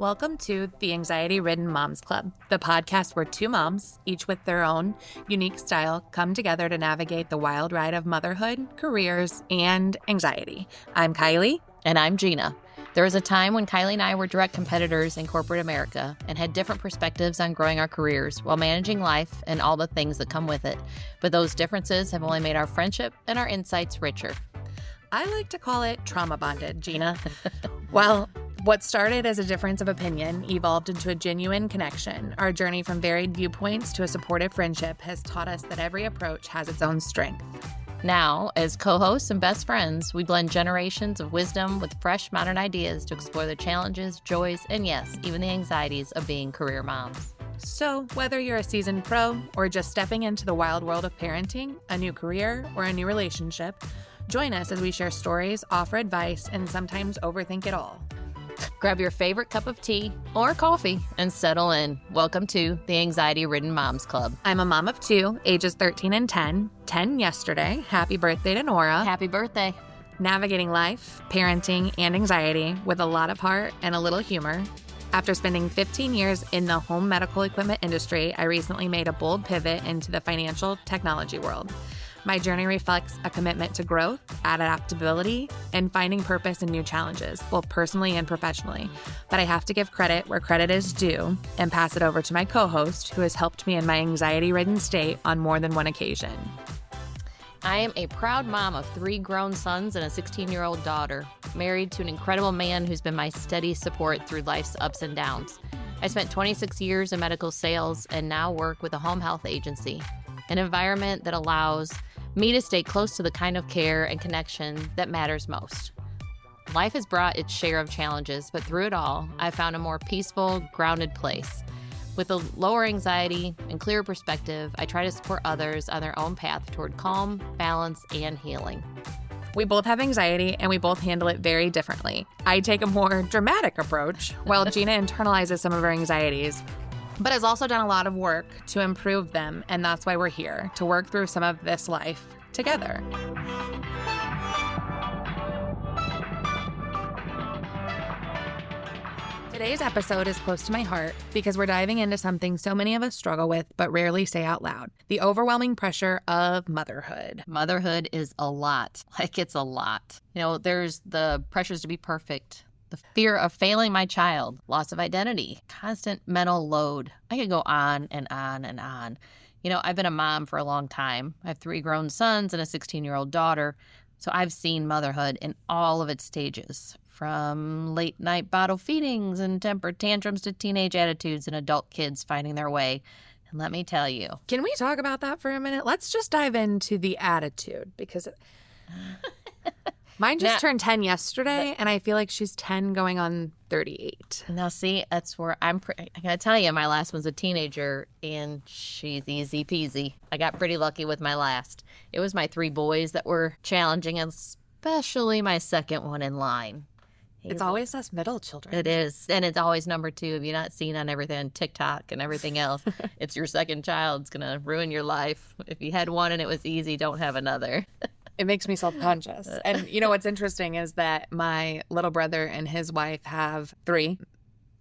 Welcome to the Anxiety Ridden Moms Club, the podcast where two moms, each with their own unique style, come together to navigate the wild ride of motherhood, careers, and anxiety. I'm Kylie. And I'm Gina. There was a time when Kylie and I were direct competitors in corporate America and had different perspectives on growing our careers while managing life and all the things that come with it. But those differences have only made our friendship and our insights richer. I like to call it trauma bonded, Gina. Well, what started as a difference of opinion evolved into a genuine connection. Our journey from varied viewpoints to a supportive friendship has taught us that every approach has its own strength. Now, as co-hosts and best friends, we blend generations of wisdom with fresh modern ideas to explore the challenges, joys, and yes, even the anxieties of being career moms. So whether you're a seasoned pro or just stepping into the wild world of parenting, a new career, or a new relationship, join us as we share stories, offer advice, and sometimes overthink it all. Grab your favorite cup of tea or coffee and settle in. Welcome to the Anxiety Ridden Moms Club. I'm a mom of two, ages 13 and 10. 10 yesterday. Happy birthday to Nora. Happy birthday. Navigating life, parenting, and anxiety with a lot of heart and a little humor. After spending 15 years in the home medical equipment industry, I recently made a bold pivot into the financial technology world. My journey reflects a commitment to growth, adaptability, and finding purpose in new challenges, both personally and professionally. But I have to give credit where credit is due and pass it over to my co-host, who has helped me in my anxiety-ridden state on more than one occasion. I am a proud mom of 3 grown sons and a 16-year-old daughter, married to an incredible man who's been my steady support through life's ups and downs. I spent 26 years in medical sales and now work with a home health agency, an environment that allows me to stay close to the kind of care and connection that matters most. Life has brought its share of challenges, but through it all, I found a more peaceful, grounded place. With a lower anxiety and clearer perspective, I try to support others on their own path toward calm, balance, and healing. We both have anxiety and we both handle it very differently. I take a more dramatic approach, while Gina internalizes some of her anxieties, but has also done a lot of work to improve them, and that's why we're here, to work through some of this life together. Today's episode is close to my heart because we're diving into something so many of us struggle with but rarely say out loud: the overwhelming pressure of motherhood. Motherhood is a lot. It's a lot. There's the pressures to be perfect, the fear of failing my child, loss of identity, constant mental load. I could go on and on and on. I've been a mom for a long time. I have 3 grown sons and a 16-year-old daughter. So I've seen motherhood in all of its stages, from late night bottle feedings and temper tantrums to teenage attitudes and adult kids finding their way. And let me tell you. Can we talk about that for a minute? Let's just dive into the attitude, because mine just turned 10 yesterday, and I feel like she's 10 going on 38. Now, see, that's where I gotta tell you, my last one's a teenager, and she's easy peasy. I got pretty lucky with my last. It was my 3 boys that were challenging, especially my second one in line. It's always us middle children. It is. And it's always number 2. If you're not seen on everything on TikTok and everything else, it's your second child's going to ruin your life. If you had one and it was easy, don't have another. It makes me self-conscious. And what's interesting is that my little brother and his wife have 3.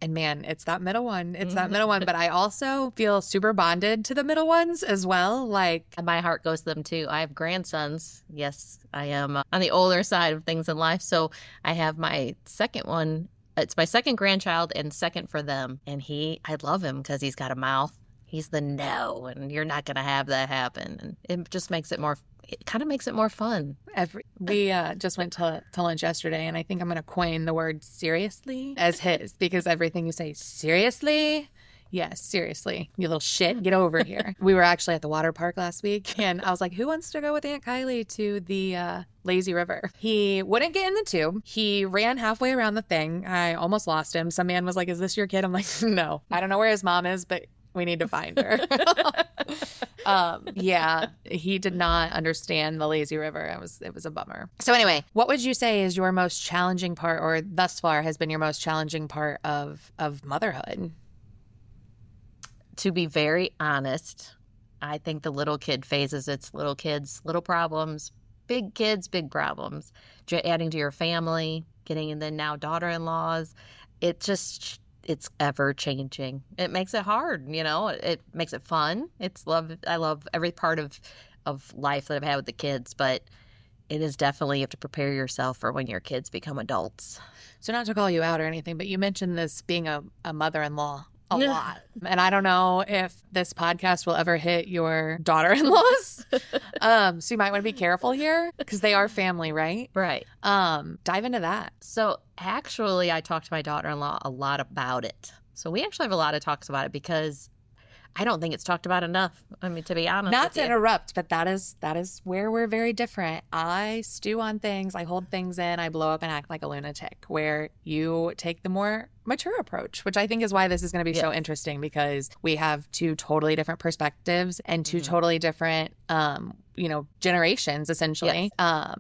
And man, it's that middle one. It's that middle one. But I also feel super bonded to the middle ones as well. And my heart goes to them too. I have grandsons. Yes, I am on the older side of things in life. So I have my second one. It's my second grandchild and second for them. And I love him because he's got a mouth. He's the no, and you're not going to have that happen. And it just makes it more fun. We just went to lunch yesterday, and I think I'm going to coin the word seriously as his, because everything you say, seriously? Yes, seriously. You little shit, get over here. We were actually at the water park last week, and I was like, who wants to go with Aunt Kylie to the lazy river? He wouldn't get in the tube. He ran halfway around the thing. I almost lost him. Some man was like, is this your kid? I'm like, no. I don't know where his mom is, but we need to find her. He did not understand the lazy river. It was a bummer. So anyway, what would you say is your most challenging part, or thus far has been your most challenging part of motherhood? To be very honest, I think the little kid phases, it's little kids, little problems, big kids, big problems. Adding to your family, getting in the now daughter-in-laws. it's ever changing. It makes it hard, you know. It makes it fun. I love every part of life that I've had with the kids, but it is definitely, you have to prepare yourself for when your kids become adults. So not to call you out or anything, but you mentioned this being a mother-in-law a lot. And I don't know if this podcast will ever hit your daughter-in-laws. So you might want to be careful here because they are family, right? Right. Dive into that. So actually, I talked to my daughter-in-law a lot about it. So we actually have a lot of talks about it because I don't think it's talked about enough. I mean, to be honest Not with to you. interrupt, but that is where we're very different. I stew on things. I hold things in. I blow up and act like a lunatic, where you take the more mature approach, which I think is why this is going to be so interesting, because we have two totally different perspectives and two totally different, generations, essentially. Yes.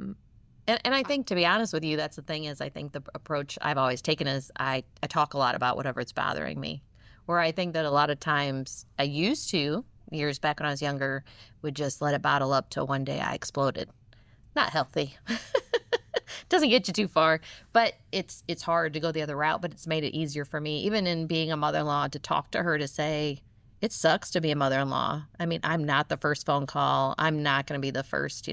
And I think, to be honest with you, that's the thing is, I think the approach I've always taken is I talk a lot about whatever's bothering me. Where I think that a lot of times I used to, years back when I was younger, would just let it bottle up till one day I exploded. Not healthy. Doesn't get you too far, but it's hard to go the other route, but it's made it easier for me, even in being a mother-in-law, to talk to her, to say, it sucks to be a mother-in-law. I mean, I'm not the first phone call. I'm not going to be the first,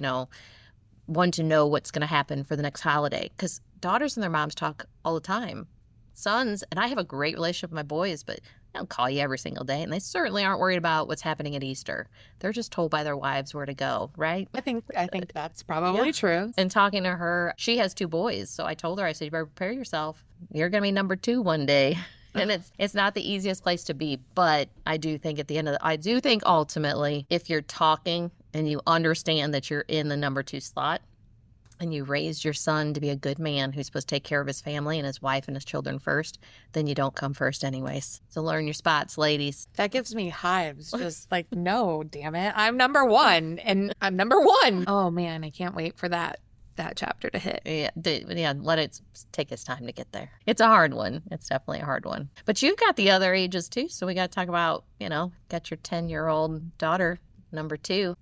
one to know what's going to happen for the next holiday, because daughters and their moms talk all the time. Sons, and I have a great relationship with my boys, but they don't call you every single day, and they certainly aren't worried about what's happening at Easter. They're just told by their wives where to go, right? I think that's probably true. And talking to her, she has 2 boys, so I told her, I said, you better prepare yourself. You're going to be number 2 one day. And it's not the easiest place to be, but I do think ultimately, if you're talking and you understand that you're in the number 2 slot, and you raised your son to be a good man who's supposed to take care of his family and his wife and his children first, then you don't come first anyways. So learn your spots, ladies. That gives me hives. Just like, no, damn it. I'm number 1 and I'm number 1. Oh man, I can't wait for that chapter to hit. Yeah, let it take its time to get there. It's a hard one. It's definitely a hard one. But you've got the other ages too, so we got to talk about, got your 10-year-old daughter. Number 2,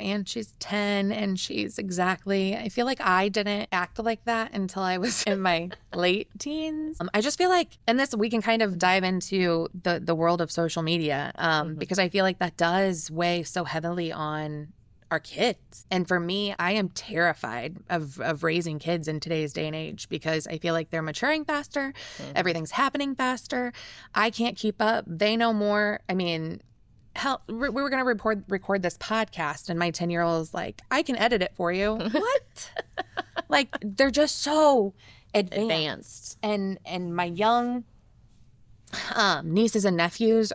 and she's 10, and she's exactly, I feel like I didn't act like that until I was in my late teens. I just feel like, and this, we can kind of dive into the world of social media, because I feel like that does weigh so heavily on our kids. And for me, I am terrified of raising kids in today's day and age, because I feel like they're maturing faster. Everything's happening faster. I can't keep up. They know more. I mean, hell, we were going to record this podcast, and my 10-year-old is like, I can edit it for you. What? Like, they're just so advanced. And my young nieces and nephews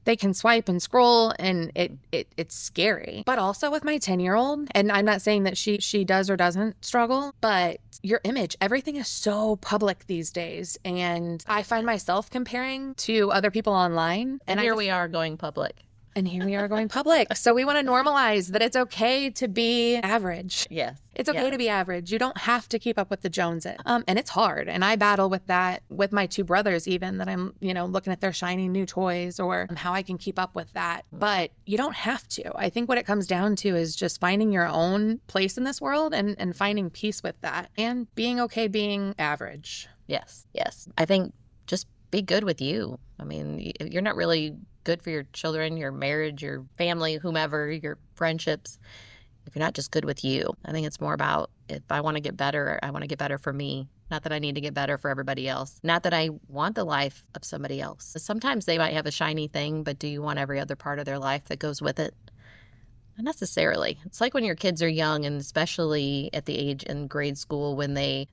they can swipe and scroll, and it's scary. But also with my 10-year-old, and I'm not saying that she does or doesn't struggle, but your image, everything is so public these days, and I find myself comparing to other people online, and here we are going public. And here we are going public. So we want to normalize that it's okay to be average. Yes. It's okay to be average. You don't have to keep up with the Joneses. And it's hard. And I battle with that with my 2 brothers, even, that I'm, looking at their shiny new toys, or how I can keep up with that. But you don't have to. I think what it comes down to is just finding your own place in this world and finding peace with that, and being okay being average. Yes. I think just be good with you. I mean, you're not really good for your children, your marriage, your family, whomever, your friendships, if you're not just good with you. I think it's more about, if I want to get better, I want to get better for me. Not that I need to get better for everybody else. Not that I want the life of somebody else. Sometimes they might have a shiny thing, but do you want every other part of their life that goes with it? Not necessarily. It's like when your kids are young, and especially at the age in grade school, when they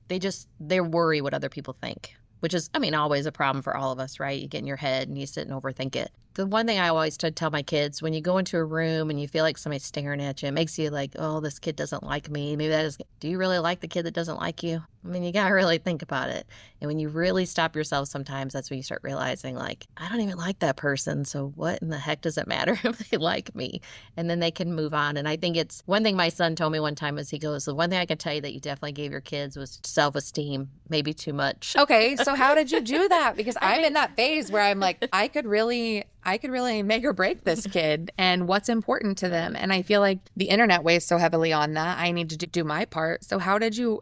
worry what other people think, which is, always a problem for all of us, right? You get in your head and you sit and overthink it. The one thing I always tell my kids, when you go into a room and you feel like somebody's staring at you, it makes you like, oh, this kid doesn't like me. Maybe do you really like the kid that doesn't like you? You got to really think about it. And when you really stop yourself sometimes, that's when you start realizing, like, I don't even like that person. So what in the heck does it matter if they like me? And then they can move on. And I think it's one thing my son told me one time was, he goes, the one thing I can tell you that you definitely gave your kids was self-esteem, maybe too much. Okay. So how did you do that? Because I'm in that phase where I'm like, I could really I could really make or break this kid and what's important to them. And I feel like the internet weighs so heavily on that. I need to do my part. So how did you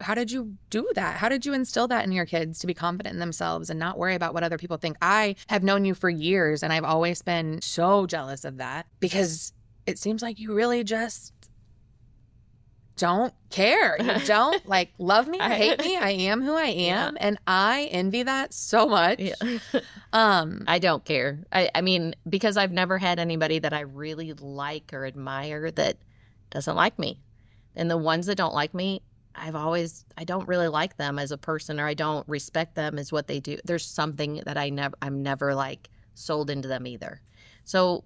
do that? How did you instill that in your kids to be confident in themselves and not worry about what other people think? I have known you for years and I've always been so jealous of that because it seems like you really just don't care. You don't like love me or hate me. I am who I am. And I envy that so much. I don't care. I mean, because I've never had anybody that I really like or admire that doesn't like me. And the ones that don't like me, I don't really like them as a person, or I don't respect them as what they do. There's something that I'm never like sold into them either. So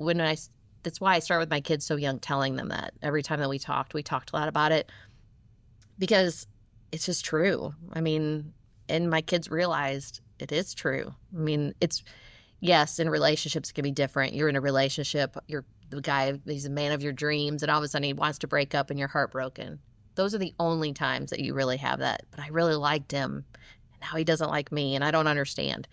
that's why I start with my kids so young, telling them that every time that we talked a lot about it because it's just true. I mean, and my kids realized it is true. I mean, yes, in relationships it can be different. You're in a relationship, you're the guy, he's a man of your dreams, and all of a sudden he wants to break up and you're heartbroken. Those are the only times that you really have that. But I really liked him, and now he doesn't like me, and I don't understand.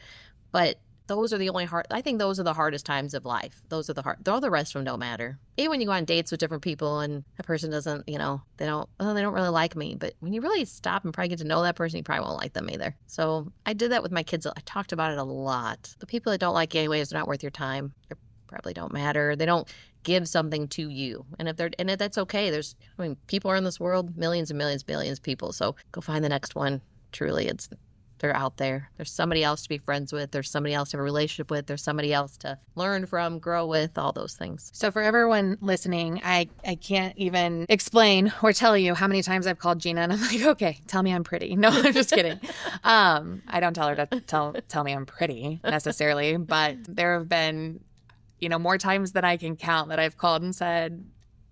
But those are I think those are the hardest times of life. Those are all the rest of them don't matter. Even when you go on dates with different people and a person doesn't, they don't really like me. But when you really stop and probably get to know that person, you probably won't like them either. So I did that with my kids. I talked about it a lot. The people that don't like you anyways are not worth your time. They probably don't matter. They don't give something to you. And if that's okay. People are in this world, millions and millions, billions of people. So go find the next one. Truly, they're out there. There's somebody else to be friends with. There's somebody else to have a relationship with. There's somebody else to learn from, grow with, all those things. So for everyone listening, I can't even explain or tell you how many times I've called Gina and I'm like, okay, tell me I'm pretty. No, I'm just kidding. I don't tell her to tell me I'm pretty necessarily, but there have been, more times than I can count that I've called and said,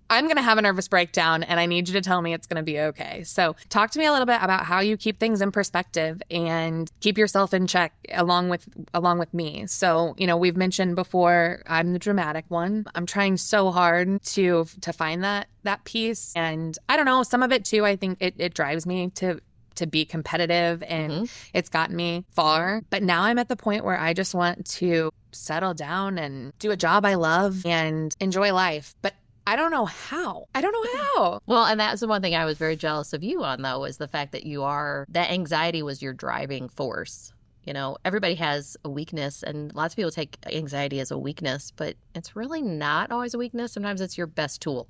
I'm going to have a nervous breakdown and I need you to tell me it's going to be okay. So talk to me a little bit about how you keep things in perspective and keep yourself in check along with me. So, we've mentioned before, I'm the dramatic one. I'm trying so hard to find that piece. And I don't know, some of it too, I think it drives me to be competitive and it's gotten me far. But now I'm at the point where I just want to settle down and do a job I love and enjoy life. But I don't know how. Well, and that's the one thing I was very jealous of you on, though, is the fact that that anxiety was your driving force. Everybody has a weakness, and lots of people take anxiety as a weakness, but it's really not always a weakness. Sometimes it's your best tool.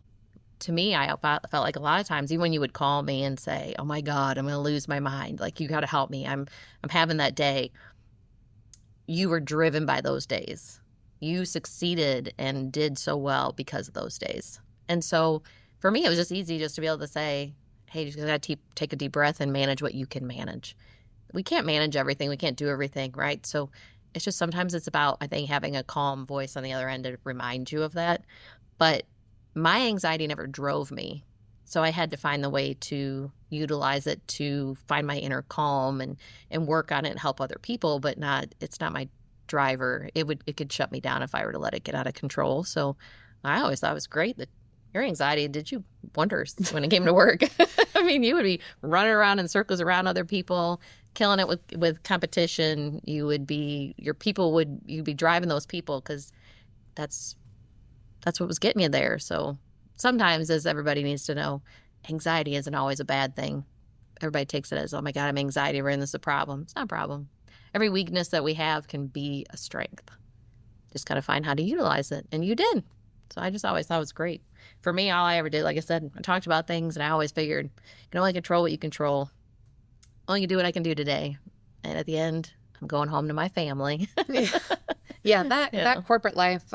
To me, I felt like a lot of times, even when you would call me and say, oh my God, I'm going to lose my mind. Like, you got to help me. I'm having that day. You were driven by those days. You succeeded and did so well because of those days. And so for me, it was just easy just to be able to say, hey, you just got to take a deep breath and manage what you can manage. We can't manage everything. We can't do everything, right? So it's just sometimes it's about, I think, having a calm voice on the other end to remind you of that. But my anxiety never drove me. So I had to find the way to utilize it to find my inner calm and work on it and help other people, but it's not my driver. It could shut me down if I were to let it get out of control. So I always thought it was great that your anxiety did you wonders when it came to work. I mean, you would be running around in circles around other people, killing it with competition. You'd be driving those people because that's what was getting you there. So sometimes, as everybody needs to know, anxiety isn't always a bad thing. Everybody takes it as, oh my God, I'm anxiety ridden, this is a problem. It's not a problem. Every weakness that we have can be a strength. Just got to find how to utilize it. And you did. So I just always thought it was great. For me, all I ever did, like I said, I talked about things and I always figured you can only control what you control. Only can do what I can do today. And at the end, I'm going home to my family. That corporate life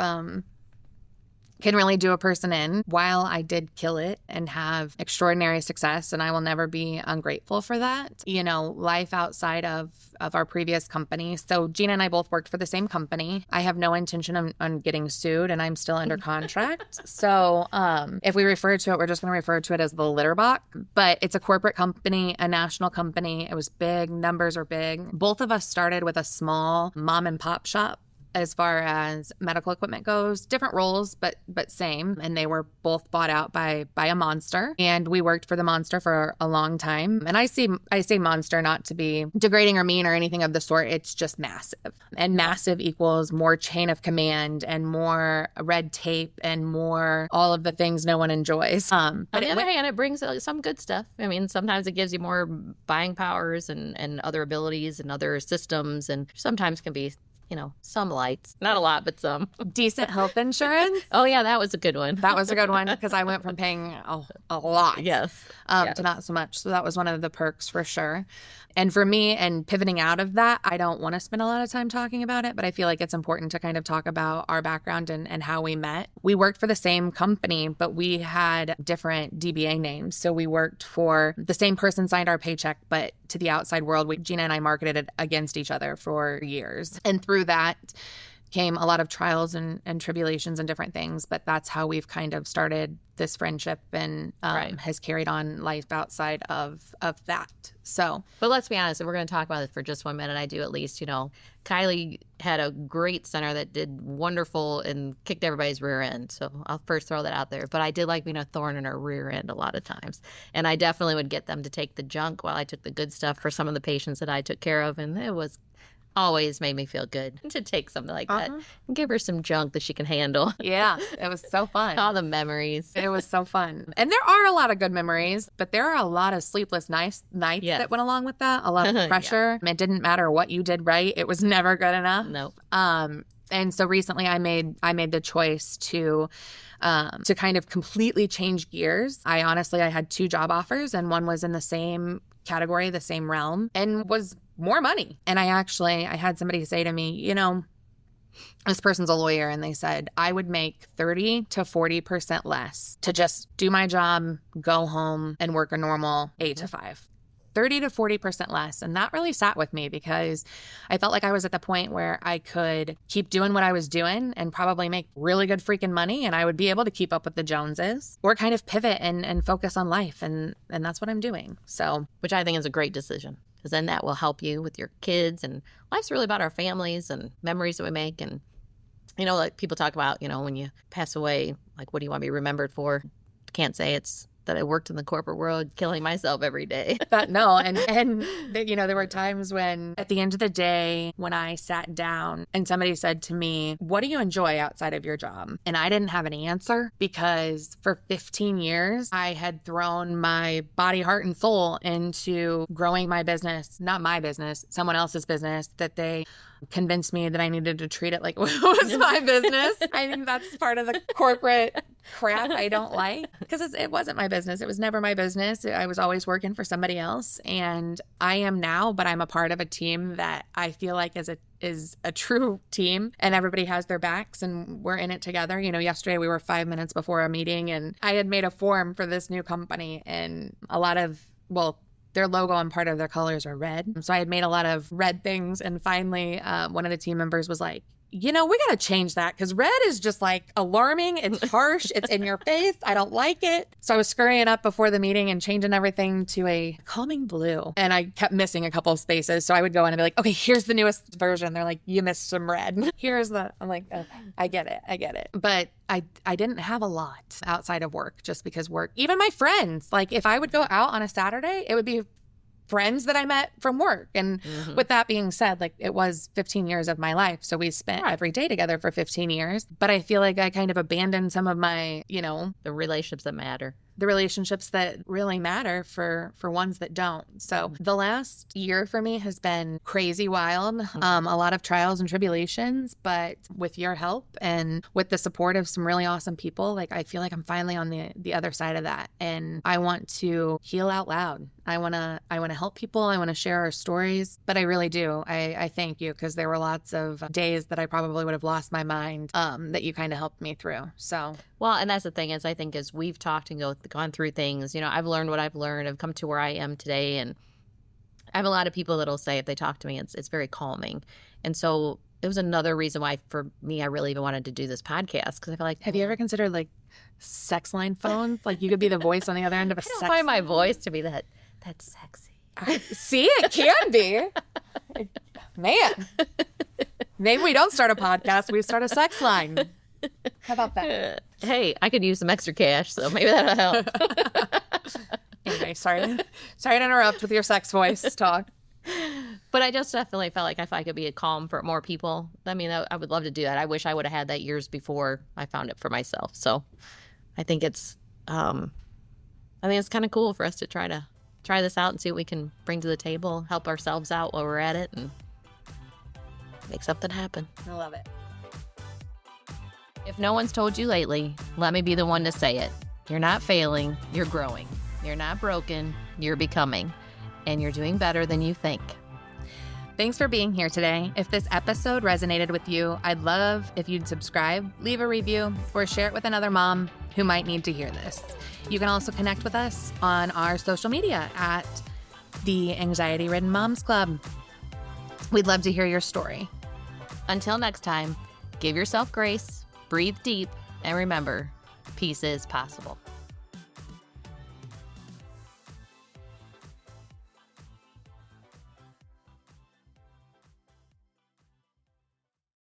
can really do a person in. While I did kill it and have extraordinary success, and I will never be ungrateful for that, life outside of our previous company. So Gina and I both worked for the same company. I have no intention on getting sued, and I'm still under contract. So if we refer to it, we're just going to refer to it as the litter box. But it's a corporate company, a national company. It was big. Numbers are big. Both of us started with a small mom and pop shop as far as medical equipment goes. Different roles, but same. And they were both bought out by a monster. And we worked for the monster for a long time. And I say monster not to be degrading or mean or anything of the sort. It's just massive. And massive equals more chain of command and more red tape and more all of the things no one enjoys. But on the other hand, it brings some good stuff. I mean, sometimes it gives you more buying powers and other abilities and other systems, and sometimes can be, some lights. Not a lot, but some. Decent health insurance. Oh, yeah, that was a good one. That was a good one because I went from paying a lot yes. To not so much. So that was one of the perks for sure. And for me, and pivoting out of that, I don't want to spend a lot of time talking about it, but I feel like it's important to kind of talk about our background and how we met. We worked for the same company, but we had different DBA names. So we worked for the same person, signed our paycheck, but to the outside world, Gina and I marketed it against each other for years. And through that came a lot of trials and tribulations and different things, but that's how we've kind of started this friendship and has carried on life outside of that. So, but let's be honest, if we're going to talk about it for just 1 minute, I do at least, Kylie had a great center that did wonderful and kicked everybody's rear end. So I'll first throw that out there. But I did like being a thorn in her rear end a lot of times. And I definitely would get them to take the junk while I took the good stuff for some of the patients that I took care of. And it was always made me feel good to take something like that and give her some junk that she can handle. Yeah, it was so fun. All the memories. It was so fun. And there are a lot of good memories, but there are a lot of sleepless nights that went along with that. A lot of pressure. It didn't matter what you did right. It was never good enough. No. And so recently I made the choice to kind of completely change gears. I had 2 job offers, and one was in the same category, the same realm, and was more money. And I had somebody say to me, this person's a lawyer, and they said, I would make 30 to 40% less to just do my job, go home, and work a normal 8 to 5. 30 to 40% less. And that really sat with me because I felt like I was at the point where I could keep doing what I was doing and probably make really good freaking money, and I would be able to keep up with the Joneses, or kind of pivot and focus on life. And that's what I'm doing. So, which I think is a great decision, because then that will help you with your kids. And life's really about our families and memories that we make. And, like people talk about, when you pass away, like, what do you want to be remembered for? Can't say it's that I worked in the corporate world killing myself every day. There were times when at the end of the day, when I sat down and somebody said to me, what do you enjoy outside of your job? And I didn't have an answer, because for 15 years, I had thrown my body, heart, and soul into growing my business, not my business, someone else's business, that they convinced me that I needed to treat it like it was my business. I think that's part of the corporate crap I don't like, because it wasn't my business. It was never my business. I was always working for somebody else, and I am now, but I'm a part of a team that I feel like is a true team, and everybody has their backs, and we're in it together. Yesterday we were 5 minutes before a meeting, and I had made a form for this new company, and their logo and part of their colors are red. So I had made a lot of red things. And finally, one of the team members was like, we got to change that, because red is just like alarming. It's harsh. It's in your face. I don't like it. So I was scurrying up before the meeting and changing everything to a calming blue. And I kept missing a couple of spaces. So I would go in and be like, okay, here's the newest version. They're like, you missed some red. I'm like, okay, I get it. But I didn't have a lot outside of work, just because work, even my friends, like if I would go out on a Saturday, it would be friends that I met from work. And with that being said, like, it was 15 years of my life. So we spent every day together for 15 years. But I feel like I kind of abandoned some of my, the relationships that matter. The relationships that really matter for ones that don't. So the last year for me has been crazy wild. A lot of trials and tribulations, but with your help and with the support of some really awesome people, like, I feel like I'm finally on the other side of that. And I want to heal out loud. I want to help people. I want to share our stories, but I really do. I thank you, because there were lots of days that I probably would have lost my mind, that you kind of helped me through. So, well, and that's the thing is, I think as we've talked and gone through things, I've learned what I've learned. I've come to where I am today, and I have a lot of people that'll say, if they talk to me, it's very calming. And so it was another reason why, for me, I really even wanted to do this podcast, because I feel like, have you ever considered like sex line phones? Like, you could be the voice on the other end of a sex. I don't find my voice to be that sexy. See, it can be. Man. Maybe we don't start a podcast. We start a sex line. How about that? Hey, I could use some extra cash, so maybe that'll help. Anyway, sorry to interrupt with your sex voice talk. But I just definitely felt like if I could be a calm for more people, I mean, I would love to do that. I wish I would have had that years before I found it for myself. So I think it's kind of cool for us to try this out and see what we can bring to the table, help ourselves out while we're at it, and make something happen. I love it. If no one's told you lately, let me be the one to say it. You're not failing, you're growing. You're not broken, you're becoming. And you're doing better than you think. Thanks for being here today. If this episode resonated with you, I'd love if you'd subscribe, leave a review, or share it with another mom who might need to hear this. You can also connect with us on our social media at the Anxiety Ridden Moms Club. We'd love to hear your story. Until next time, give yourself grace, breathe deep, and remember, peace is possible.